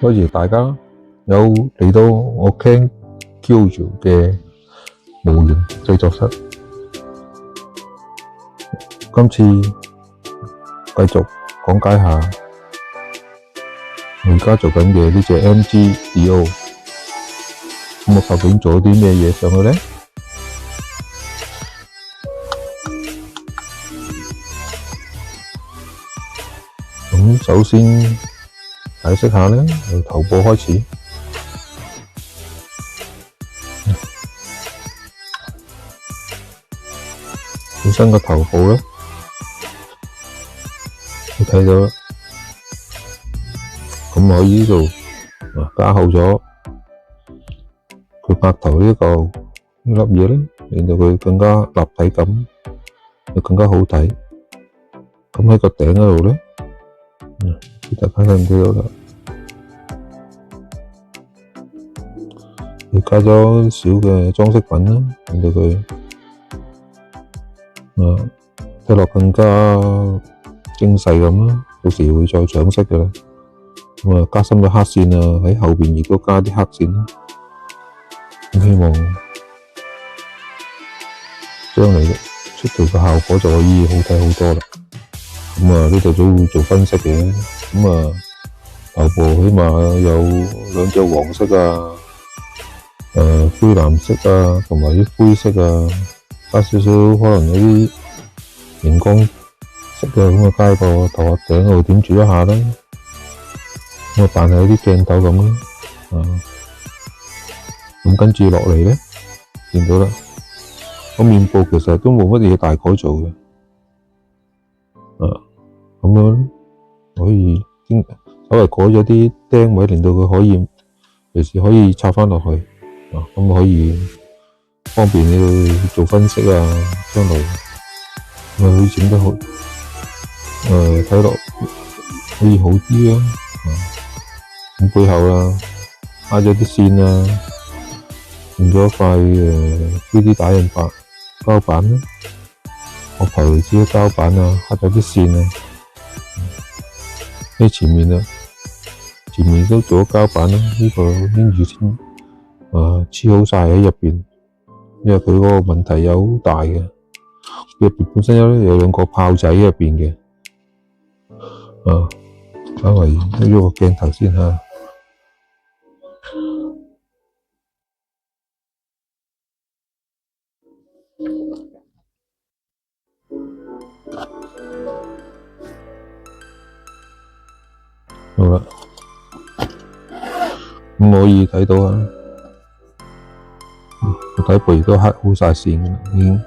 多謝大家有嚟到我 Ken Kyojo 嘅模型製作室。今次繼續講解下我而家做緊嘅呢隻 MG Dio。咁我究竟做咗啲咩嘢上去呢？咁首先解釋下呢，由頭部開始。本身個頭部呢，你睇到啦。咁我喺呢度加厚咗佢額頭呢粒嘢咧，令到佢更加立體感，又更加好睇。咁喺個頂嗰度咧，大家睇唔睇到啦？你加咗小嘅裝飾品啦，令到佢睇落更加精細咁啦。到時會再上色嘅啦。咁加深咗黑線啊，喺後邊亦都加啲黑線啦。咁希望將嚟出嚟嘅效果就可以好睇好多啦。咁呢度都會做分析嘅。咁頭部起碼有兩隻黃色啊、灰藍色啊，同埋啲灰色啊，加少少可能有啲熒光色嘅，咁加喺個頭殼頂度點綴一下啦。咁扮係啲鏡頭咁啦。咁跟住落嚟咧，見到啦，個面部其實都冇乜嘢大改造嘅。咁樣可以稍微改咗啲釘位，令到佢可以隨時可以插翻落去。咁可以方便你去做分析啊，將來可以整得好，睇落可以好啲啊。咁背後啦，加咗啲線啊，用咗塊3D 打印法膠板啦，殼頭嚟支膠板啊，刻咗啲線啊。喺前面都做咗膠板啦，呢個跟住先黐好晒喺入邊，因為佢嗰個問題有好大嘅，入邊本身有兩個炮仔喺入邊嘅。稍微喐個鏡頭先吓。好啦，咁可以睇到啊，個底部亦都刻好晒線嘅啦，已經。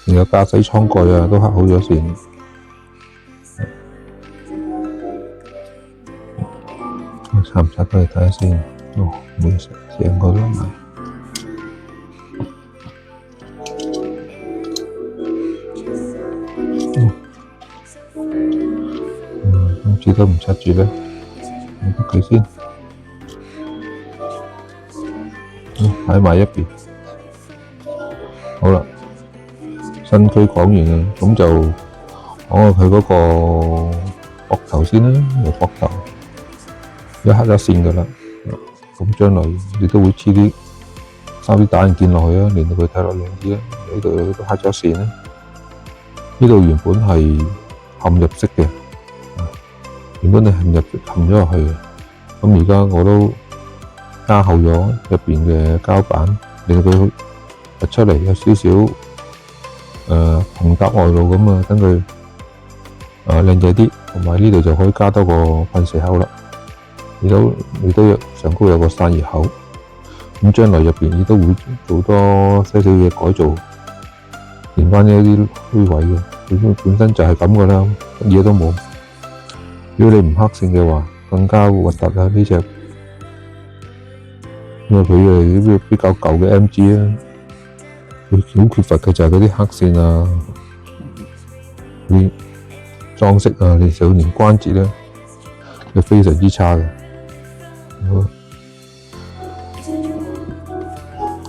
仲有駕駛艙蓋啊，都刻好咗線。插唔插都嚟睇下先。冇事，成個都埋。今次都唔插住咧，畀佢先。擺埋一邊。好啦，身軀講完啦，咁就講下佢嗰個膊頭先啦。膊頭一刻咗線噶啦，咁將來你都會黐啲3D 打印件落去啊，令到佢睇落靚啲啦。呢度都刻咗線啦，呢度原本係嵌入式嘅，原本係嵌咗落去嘅。咁而家我都加厚咗入邊嘅膠板，令到佢突出嚟有少少蓬搭外露咁啊，等佢靚仔啲。同埋呢度就可以加多個噴射口啦。你都上高有個散熱口。咁將來入邊亦都會做多些少嘢改造，連翻一啲虛位嘅。本身就係咁噶啦，乜嘢都冇。如果你唔黑線嘅話，更加核突啊！呢隻，因為佢係比較舊嘅 MG 啦，佢好缺乏嘅就係嗰啲黑線啊，啲裝飾啊，你就連關節咧，係非常之差嘅。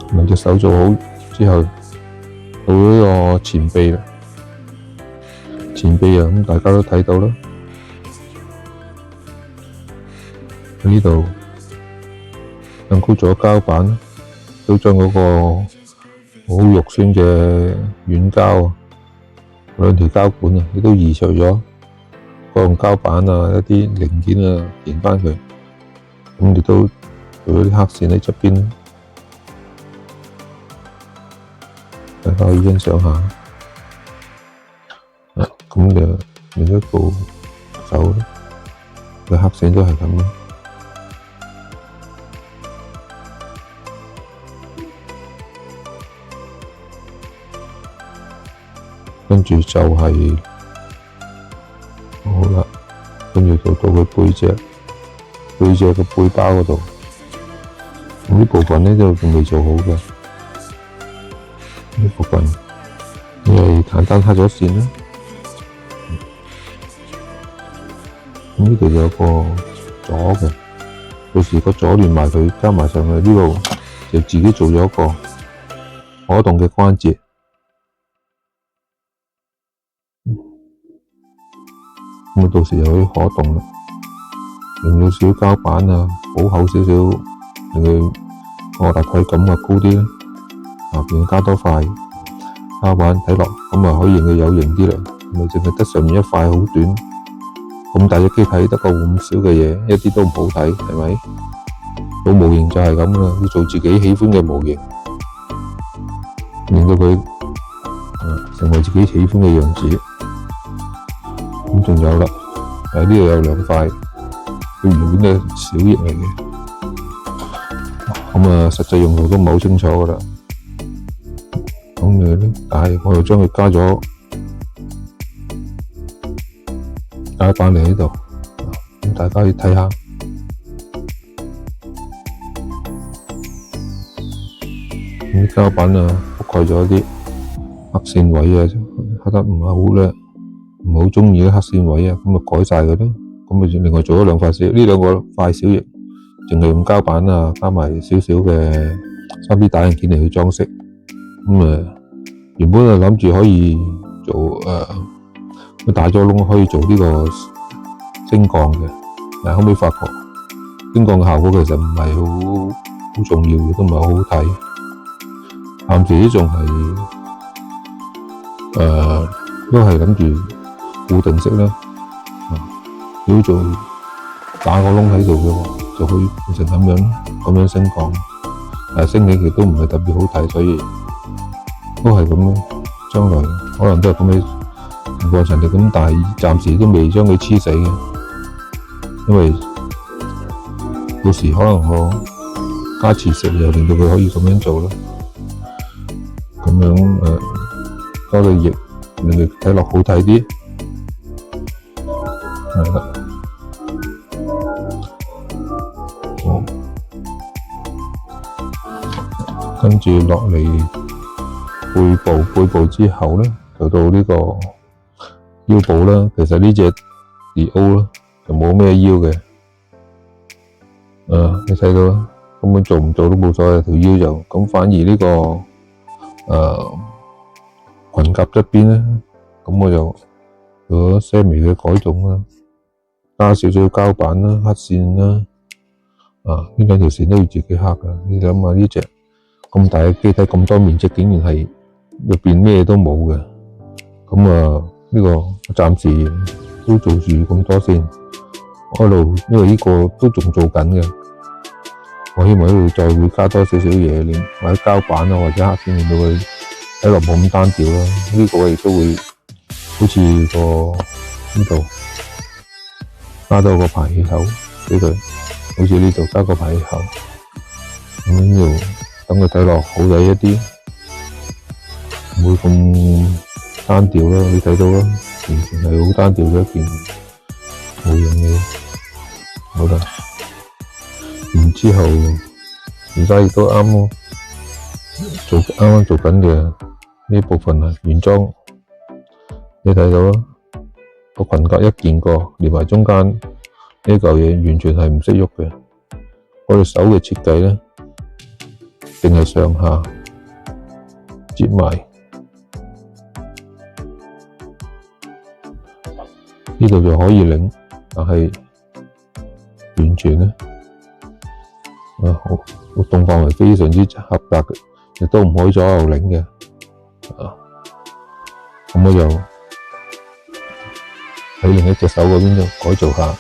咁隻手做好之後，到呢個前臂啦，前前臂啊，咁大家都睇到啦。喺呢度硬箍咗膠板，都將嗰個好肉酸嘅軟膠啊，兩條膠管啊，亦都移除咗，用膠板啊一啲零件啊填返佢，咁亦都做咗啲黑線喺側邊，大家可以欣賞下。咁就另一部手咧，個黑線都係咁咯。跟住就係好啦，跟住就到佢背脊個背包嗰度，咁呢部分咧就仲未做好嘅，呢部分因為簡單黑咗線啦。咁呢度有個左嘅，到時個左連埋佢加埋上去，呢度就自己做咗一個可動嘅關節。咁到時又可以可動啦，用到少膠板啊，補厚少少，令佢立體感啊高啲啦。下邊加多塊膠板睇落，咁啊可以令佢有型啲啦。咪淨係得上面一塊好短，咁大隻機體得個咁少嘅嘢，一啲都唔好睇，係咪？做模型就係咁啦，要做自己喜歡嘅模型，令到佢成為自己喜歡嘅樣子。咁仲有啦，喺呢度有兩塊佢原本嘅小翼嚟嘅，咁實際用途都唔係好清楚噶啦。咁咧，但係我又將佢加咗膠板嚟喺度，咁大家可以睇下。咁啲膠板啊，覆蓋咗啲黑線位啊，黑得唔係好叻。唔係好鍾意啲黑線位啊，咁改晒佢啦。咁另外做咗兩塊呢兩個塊小翼，淨係用膠板啊，加埋少少嘅3D 打印件嚟去裝飾。原本係諗住可以做打咗窿可以做呢個升降嘅，但後尾發覺升降嘅效果其實唔係好重要嘅，都唔係好好睇。暫時都仲係都係諗住固定式啦，如果做打個窿喺度嘅話，就可以變成咁樣升降，但係升起亦都唔係特別好睇，所以都係咁樣。將來可能都係咁嘅情況陳列咁，但係暫時都未將佢黐死嘅，因為到時可能我加磁石又令到佢可以咁樣做啦，咁樣多對翼令佢睇落好睇啲。係啦，好，跟住落嚟背部之後咧，就到呢個腰部啦。其實呢隻 D.O 啦，就冇咩腰嘅，你睇到啦，根本做唔做都冇所謂，條腰就咁。反而呢個裙甲側邊咧，咁我就做咗些微嘅改動啦。加少少膠板啦，黑線啦，呢兩條線都要自己黑㗎。你諗下呢隻咁大嘅機體，咁多面積，竟然係入邊咩都冇嘅。咁呢個暫時都做住咁多先。因為呢個都仲做緊嘅，我希望呢度再會加多少少嘢，或者膠板啊，或者黑線，令到佢睇落冇咁單調啦。呢個亦都會好似呢度加多個排氣口俾佢，好似呢度加個排氣口，咁呢度等佢睇落好睇一啲，唔會咁單調啦。你睇到啦，完全係好單調嘅一件模型嘅。好啦，然之後而家亦都啱啱做緊嘅呢部分係原裝，你睇到啦。個裙甲一件過，連埋中間呢嚿嘢完全係唔識喐嘅。我哋手嘅設計咧，淨係上下接埋，呢度就可以擰，但係完全咧活動範圍非常之狹窄嘅，亦都唔可以左右擰嘅。咁我就喺另一隻手嗰邊就改造下，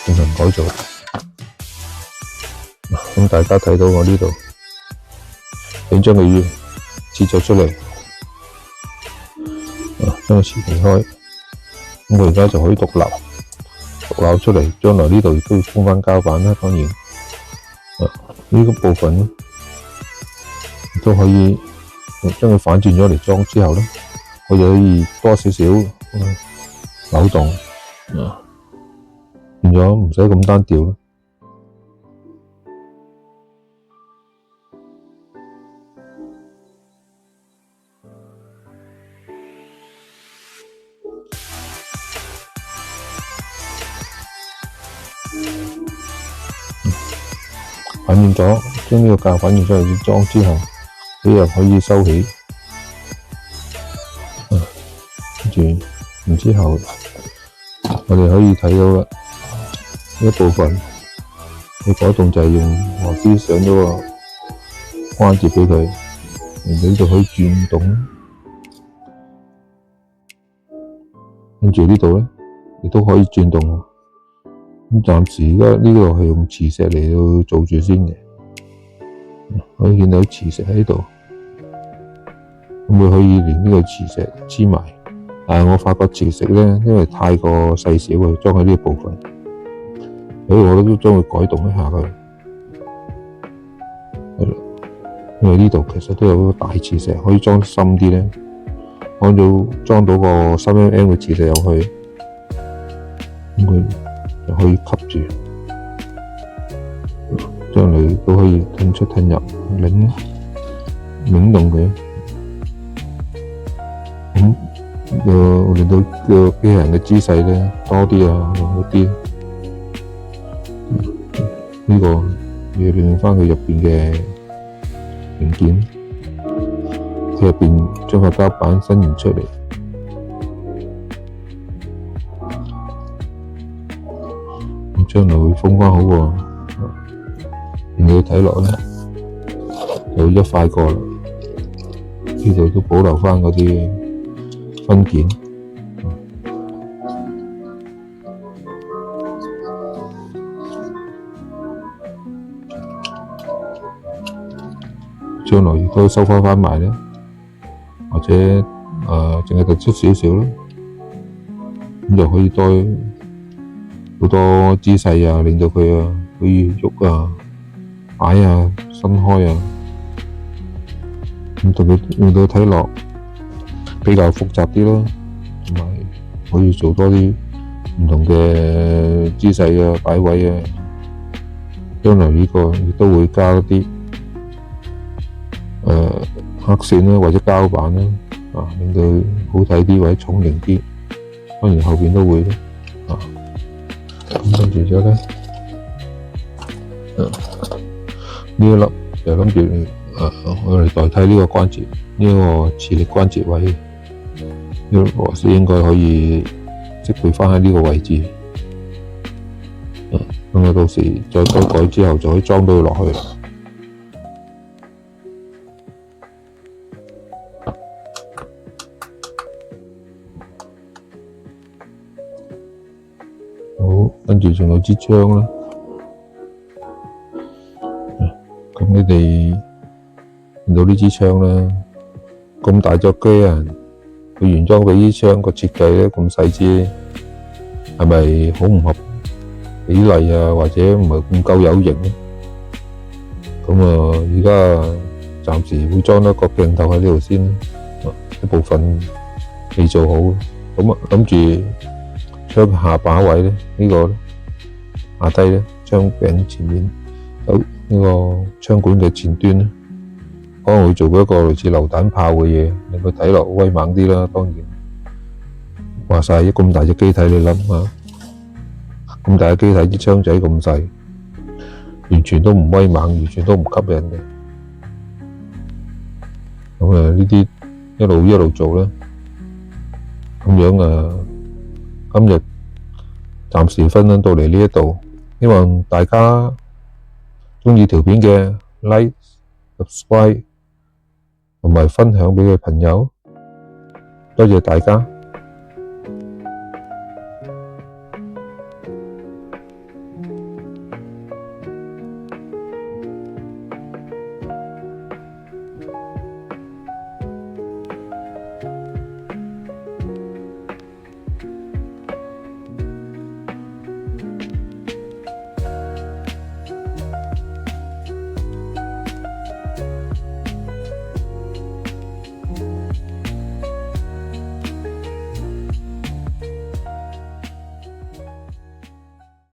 進行改造。咁大家睇到我呢度已經將佢切咗出嚟，將佢切離開。咁我而家就可以獨立出嚟，將來呢度亦都要封返膠板啦。當然，呢個部分咧亦都可以將佢反轉咗嚟裝之後咧，我就可以多少少扭動，變咗唔使咁單調咯。反轉咗，將呢個架反轉出嚟裝之後，你又可以收起，然之後我哋可以睇到啦，呢一部分你改動就係用螺絲上咗個關節畀佢，然後呢度可以轉動，跟住呢度咧亦都可以轉動。咁暫時而家呢個係用磁石嚟到做住先嘅，可以見到磁石喺度，咁佢可以連呢個磁石黐埋。但係我發覺磁石咧，因為太過細小啊，裝喺呢一部分，所以我都將佢改動一下佢。係啦，因為呢度其實都有個大磁石，可以裝深啲咧，裝到個3mm嘅磁石入去，咁佢就可以吸住，將來都可以褪出褪入，擰動佢。咁令到個機器人嘅姿勢咧多啲啊，靈活啲。呢個要利用返佢入邊嘅零件，佢入邊將個膠板伸延出嚟。將來會封返好喎，你睇落咧就一塊過啦，呢度都保留返嗰啲分件。將來亦都收返埋咧，或者淨係突出少少啦，咁就可以多好多姿勢啊，令到佢可以喐啊、擺啊、伸開啊，咁令到睇落比較複雜啲咯，同埋可以做多啲唔同嘅姿勢啊、擺位啊。將來呢個亦都會加一啲黑線啦，或者膠板啦，令到好睇啲或者重型啲。當然後邊都會啦，咁跟住咗咧，呢一粒就諗住我嚟代替呢個關節，呢個磁力關節位，呢個螺絲應該可以適配返喺呢個位置。咁我到時再修改之後就可以裝到佢落去啦。好，跟住仲有支槍啦。咁你哋見到呢支槍啦，咁大隻機啊，佢原裝俾支槍個設計咧咁細支，係咪好唔合比例啊？或者唔係咁夠有型咧？咁而家暫時會裝一個鏡頭喺呢度先，一部分未做好。咁諗住槍下把位咧，呢個下低咧，槍柄前面有呢個槍管嘅前端咧，可能會做一個類似榴彈炮嘅嘢，令佢睇落威猛啲啦。當然，話晒咁大隻機體，你諗下，咁大隻機體，支槍仔咁細，完全都唔威猛，完全都唔吸引嘅。咁呢啲一路做啦，咁樣今日暫時分享到嚟呢一度，希望大家鍾意條片嘅 like、subscribe 同埋分享畀你朋友，多謝大家。